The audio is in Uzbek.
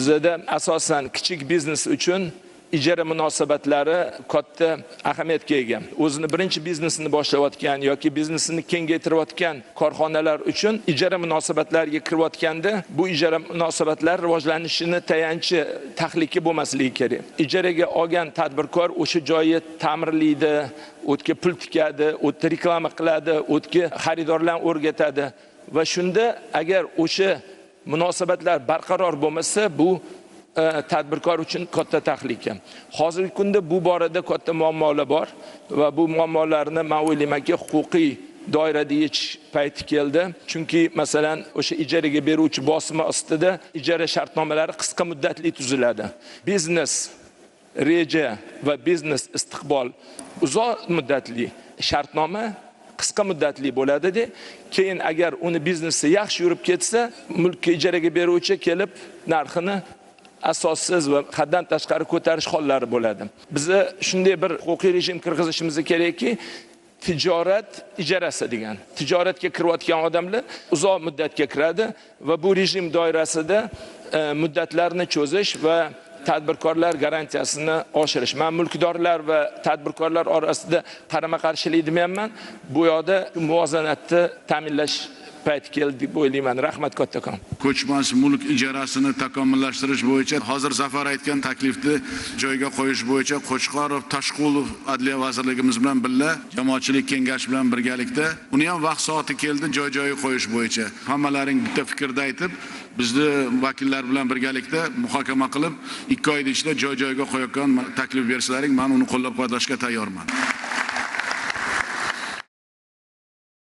Bizda asosan kichik biznes uchun ijara munosabatlari katta ahamiyatga ega. O'zini birinchi biznesini boshlayotgan yoki biznesini kengaytirayotgan korxonalar uchun ijara munosabatlariga kirayotganda bu ijara munosabatlar rivojlanishini tayanchi tahlika bo'lmasligi kerak. Ijaraga olgan tadbirkor o'sha joyi ta'mirlaydi, o'tga pul tikadi, o'tga reklama qiladi, o'tga xaridorlarni o'rgatadi va shunda agar o'sha munosabatlar barqaror bo'lmasa, bu tadbirkor uchun katta tahlika. Hozirgi kunda bu borada katta muammolar bor va bu muammolarni men o'ylaymanki huquqiy doirada yechish payti keldi. Chunki masalan o'sha ijaraga beruvchi bosimi ostida ijara shartnomalari qisqa muddatli tuziladi. Biznes reja va biznes istiqbol uzoq muddatli, shartnoma qisqa muddatli bo'ladi-da. Keyin agar uni biznesi yaxshi yurib ketsa, mulkka ijaraga beruvchi kelib narxini asossiz va haddan tashqari ko'tarish hollari bo'ladi. Biza shunday bir huquqiy rejim kirgizishimiz kerakki, tijorat ijarasi degan. Tijoratga kirayotgan odamlar uzoq muddatga kiradi va bu rejim doirasida muddatlarni cho'zish va tadbirkorlar garantiyasini oshirish. Men mulkdorlar va tadbirkorlar orasida qarama-qarshilik demayman. Bu yoqda muvozanatni ta'minlash payti keldi deb o'ylayman. Rahmat kattakon. Ko'chmas mulk ijarasini takomillashtirish bo'yicha hozir Zafar aytgan taklifni joyiga qo'yish bo'yicha Qo'chqorov, Tashqulov Adliya vazirligimiz bilan birga jamoatchilik kengashi bilan birgalikda uni ham vaqt soati keldi joy-joyiga qo'yish bo'yicha. Hammalaring bitta fikrda aytib, bizni vakillar bilan birgalikda muhokama qilib, 2 oy ichida joy-joyiga qo'yayotgan taklif bersalaring, men uni qo'llab-quvvatlashga tayyorman.